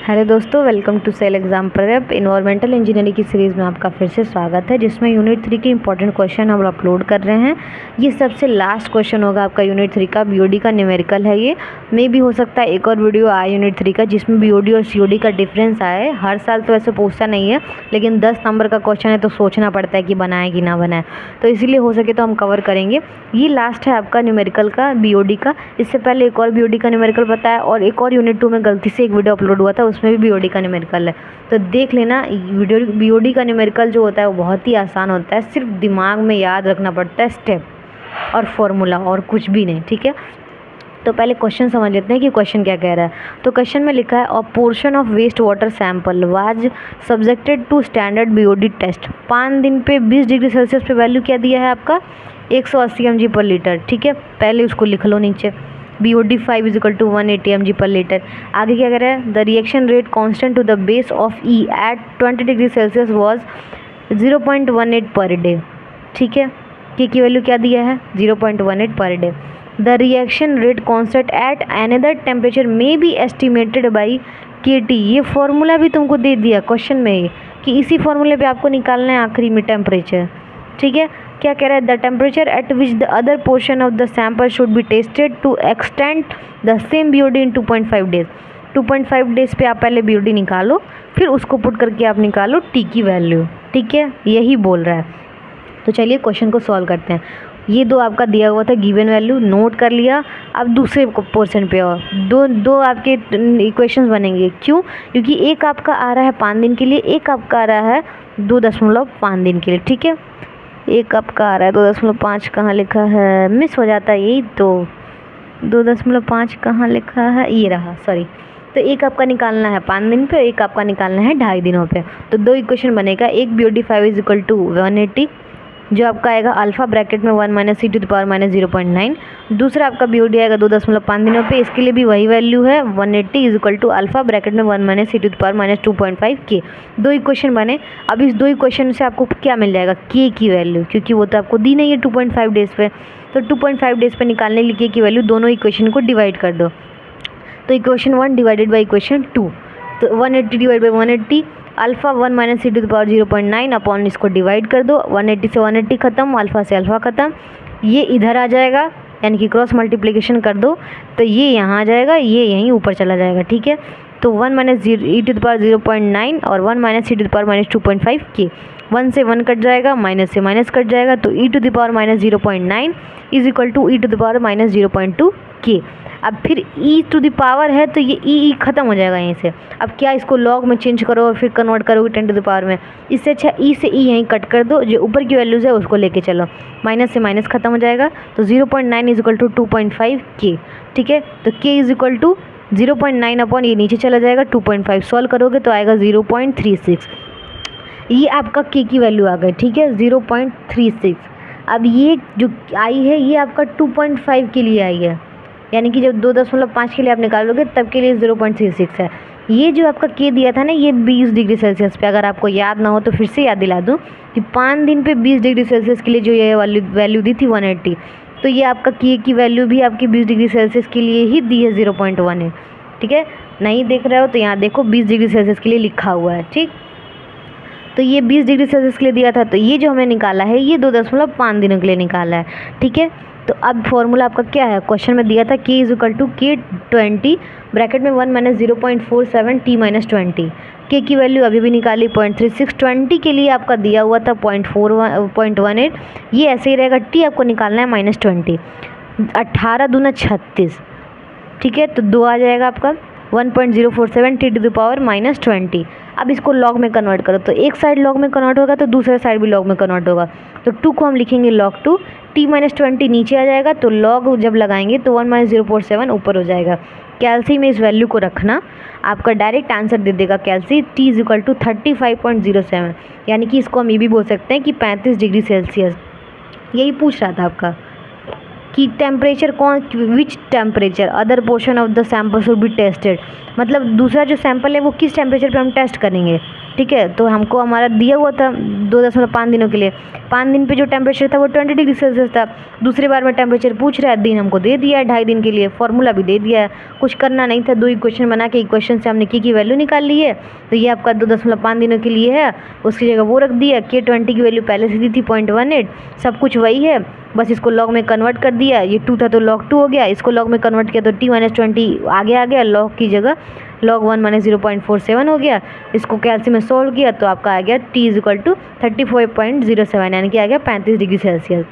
Hello दोस्तों, welcome to cell exam prep. Environmental engineering की series में आपका फिर से स्वागत है, जिसमें यूनिट 3 के इंपॉर्टेंट क्वेश्चन हम अपलोड कर रहे हैं। ये सबसे लास्ट क्वेश्चन होगा आपका यूनिट 3 का। बीओडी का न्यूमेरिकल है। ये मे भी हो सकता है एक और वीडियो आए यूनिट 3 का जिसमें बीओडी और सीओडी का डिफरेंस आए। हर साल तो ऐसे पूछता नहीं है, लेकिन 10 नंबर का क्वेश्चन है तो सोचना पड़ता है कि बनाए कि ना बनाए, तो इसीलिए हो सके तो हम कवर करेंगे। ये लास्ट है आपका न्यूमेरिकल का, बीओडी का। इससे पहले एक और बीओडी का न्यूमेरिकल बताया और एक और यूनिट 2 में गलती से एक वीडियो अपलोड हुआ था, उसमें भी बीओडी का न्यूमेरिकल है, तो देख लेना। वीडियो बीओडी का न्यूमेरिकल जो होता है वो बहुत ही आसान होता है, सिर्फ दिमाग में याद रखना पड़ता है स्टेप और फॉर्मूला, और कुछ भी नहीं। ठीक है, तो पहले क्वेश्चन समझ लेते हैं कि क्वेश्चन क्या कह रहा है। तो क्वेश्चन में लिखा है a portion of waste water sample was subjected to standard BOD test. 5 दिन पे 20 डिग्री सेल्सियस पे वैल्यू क्या दिया है आपका 180 mg पर लीटर। ठीक है, पहले उसको लिख लो नीचे। BOD 5 = 180 mg per litre. आगे क्या कह रहा है, the reaction rate constant to the base of E at 20 degree Celsius was 0.18 per day. ठीक है, के की वैल्यू क्या दिया है 0.18 per day. The reaction rate constant at another temperature may be estimated by KT। ये फॉर्मूला भी तुमको दे दिया क्वेश्चन में कि इसी फॉर्मूले पे आपको निकालना है आखिरी में टेम्परेचर। ठीक है, क्या कह रहा है, the temperature at which the other portion of the sample should be tested to extend the same BOD in 2.5 days. 2.5 days पे आप पहले BOD निकालो, फिर उसको पुट करके आप निकालो T की वैल्यू। ठीक है, यही बोल रहा है। तो चलिए क्वेश्चन को सॉल्व करते हैं। ये दो आपका दिया हुआ था गिवन वैल्यू, नोट कर लिया। अब दूसरे पोर्शन पे और दो आपके इक्वेशंस बनेंगे। क्यों? क्योंकि एक आपका आ रहा है 5 दिन के लिए, एक आपका आ रहा है 2.5 दिन के लिए। ठीक है, एक आपका आ रहा है 2.5, कहाँ लिखा है, मिस हो जाता है यही तो। 2.5 कहाँ लिखा है, ये रहा, सॉरी। तो एक आपका निकालना है 5 दिन पे, एक आपका निकालना है 2.5 दिनों पे। तो दो इक्वेशन बनेगा, एक BOD 5 = 180, जो आपका आएगा अल्फा ब्रैकेट में 1 - e - 0.9। दूसरा आपका BOD आएगा 2.5 दिनों पे, इसके लिए भी वही वैल्यू है 180 = अल्फा ब्रैकेट में 1 - e - 2.5 k। दो इक्वेशन बने। अब इस दो इक्वेशन से आपको क्या मिल जाएगा, k की वैल्यू, क्योंकि वो तो आपको दी नहीं है 2.5 डेज पे। तो 2.5 डेज पे निकालने के लिए k की वैल्यू दोनों इक्वेशन को डिवाइड कर दो। तो इक्वेशन 1 डिवाइडेड बाई इक्वेशन 2, तो 180 divide by 180, alpha 1 - e - 0.9 upon इसको डिवाइड कर दो। 180 से 180 खत्म, अल्फा से अल्फा खत्म, ये इधर आ जाएगा, यानी कि क्रॉस मल्टीप्लिकेशन कर दो तो ये यहाँ आ जाएगा, ये यहीं ऊपर चला जाएगा। ठीक है, तो 1 - e - 0.9 और 1 - e - 2.5 k। 1 से 1 कट जाएगा, माइनस से माइनस कट जाएगा, तो e - 0.9 is equal to e - 0.2 k। अब फिर e टू द पावर है तो ये e खत्म हो जाएगा यहीं से। अब क्या इसको लॉग में चेंज करो और फिर कन्वर्ट करोगे 10 टू द पावर में, इससे अच्छा e से e यहीं कट कर दो, जो ऊपर की वैल्यूज़ है उसको लेके चलो, माइनस से माइनस खत्म हो जाएगा। तो 0.9 इज इक्वल टू 2.5 k। ठीक है, तो k is equal to 0.9 upon ये नीचे चला जाएगा 2.5, सॉल्व करोगे तो आएगा 0.36। ये आपका k की वैल्यू आ गई। ठीक है, 0.36। अब ये जो आई है ये आपका 2.5 के लिए आई है, यानी कि जब 2.5 के लिए आप निकालोगे तब के लिए 0.36 है। ये जो आपका k दिया था ना, ये 20 डिग्री सेल्सियस पे, अगर आपको याद ना हो तो फिर से याद दिला दूँ कि 5 दिन पे 20 डिग्री सेल्सियस के लिए जो ये वैल्यू दी थी 180, तो ये आपका k की वैल्यू भी आपकी 20 डिग्री सेल्सियस के लिए ही दी है 0.1 है। ठीक है, नहीं देख रहे हो तो यहाँ देखो 20 डिग्री सेल्सियस के लिए लिखा हुआ है। ठीक, तो ये 20 डिग्री सेल्सियस के लिए दिया था, तो ये जो हमें निकाला है ये 2.5 दिनों के लिए निकाला है। ठीक है, तो अब फॉर्मूला आपका क्या है, क्वेश्चन में दिया था k = k20 ब्रैकेट में 1 - 0.47 t - 20। k की वैल्यू अभी भी निकाली 0.36। 20 के लिए आपका दिया हुआ था 0.18, ये ऐसे ही रहेगा। t आपको निकालना है -20, 18 दूना 36। ठीक है, तो 2 आ जाएगा आपका 1.047 t टू द पावर -20। अब इसको लॉग में कन्वर्ट करो, तो एक साइड लॉग में कन्वर्ट होगा तो दूसरा साइड भी लॉग में कन्वर्ट होगा। तो 2 को हम लिखेंगे log 2, t - 20 नीचे आ जाएगा, तो लॉग जब लगाएंगे तो 1 - 0.47 ऊपर हो जाएगा। कैल्सी में इस वैल्यू को रखना, आपका डायरेक्ट आंसर दे देगा कैल्सी। t = 35.07, यानी कि इसको हम ये भी बोल सकते हैं कि 35 डिग्री सेल्सियस। यही पूछ रहा था आपका कि टेम्परेचर कौन, which temperature other portion of the sample should be tested, मतलब दूसरा जो सैंपल है वो किस टेम्परेचर पे हम टेस्ट करेंगे। ठीक है। तो हमको हमारा दिया हुआ था 2.5 दिनों के लिए, 5 दिन पे जो टेम्परेचर था वो 20 डिग्री सेल्सियस था। दूसरी बार में टेम्परेचर पूछ रहा है, दिन हमको दे दिया है 2.5 दिन के लिए, फॉर्मूला भी दे दिया है, कुछ करना नहीं था। 2 इक्वेशन बना के इक्वेशन से हमने की वैल्यू निकाल ली है। तो ये आपका 2.5 दिनों के लिए है, उसकी जगह वो रख दिया। K20 की वैल्यू पहले से दी थी 0.18, सब कुछ वही है, बस इसको लॉग में कन्वर्ट कर दिया। ये 2 था तो log 2 हो गया, इसको लॉग में कन्वर्ट किया तो t-20 आगे आ गया, लॉग की जगह log 1 माइनस 0.47 हो गया। इसको कैलसी में सोल्व किया तो आपका आ गया t इज इक्वल टू 34.07, यानी कि आ गया 35 डिग्री सेल्सियस।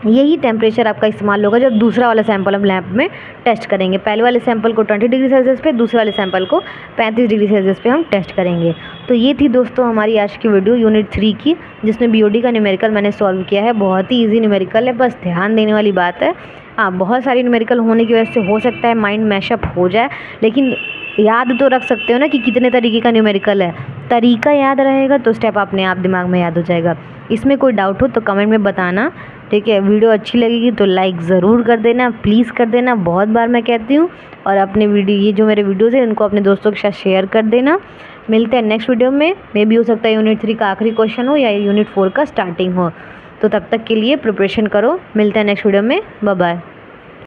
यही टेम्परेचर आपका इस्तेमाल होगा जब दूसरा वाला सैंपल हम लैब में टेस्ट करेंगे। पहले वाले सैंपल को 20 डिग्री सेल्सियस पे, दूसरे वाले सैंपल को 35 डिग्री सेल्सियस पे हम टेस्ट करेंगे। तो ये थी दोस्तों हमारी आज की वीडियो यूनिट 3 की, जिसमें बीओडी का न्यूमेरिकल मैंने सॉल्व किया है। बहुत ही ईजी न्यूमेरिकल है, बस ध्यान देने वाली बात है। हाँ, बहुत सारी न्यूमेरिकल होने की वजह से हो सकता है माइंड मैशअप हो जाए, लेकिन याद तो रख सकते हो ना कि कितने तरीके का न्यूमेरिकल है। तरीका याद रहेगा तो स्टेप अपने आप दिमाग में याद हो जाएगा। इसमें कोई डाउट हो तो कमेंट में बताना, ठीक है। वीडियो अच्छी लगेगी तो लाइक ज़रूर कर देना, प्लीज़ कर देना, बहुत बार मैं कहती हूँ। और अपने वीडियो, ये जो मेरे वीडियोज़ हैं इनको अपने दोस्तों के साथ शेयर कर देना। मिलते हैं नेक्स्ट वीडियो में, मे भी हो सकता है यूनिट 3 का आखिरी क्वेश्चन हो या यूनिट 4 का स्टार्टिंग हो। तो तब तक के लिए प्रिपरेशन करो। मिलते हैं नेक्स्ट वीडियो में, बाय बाय।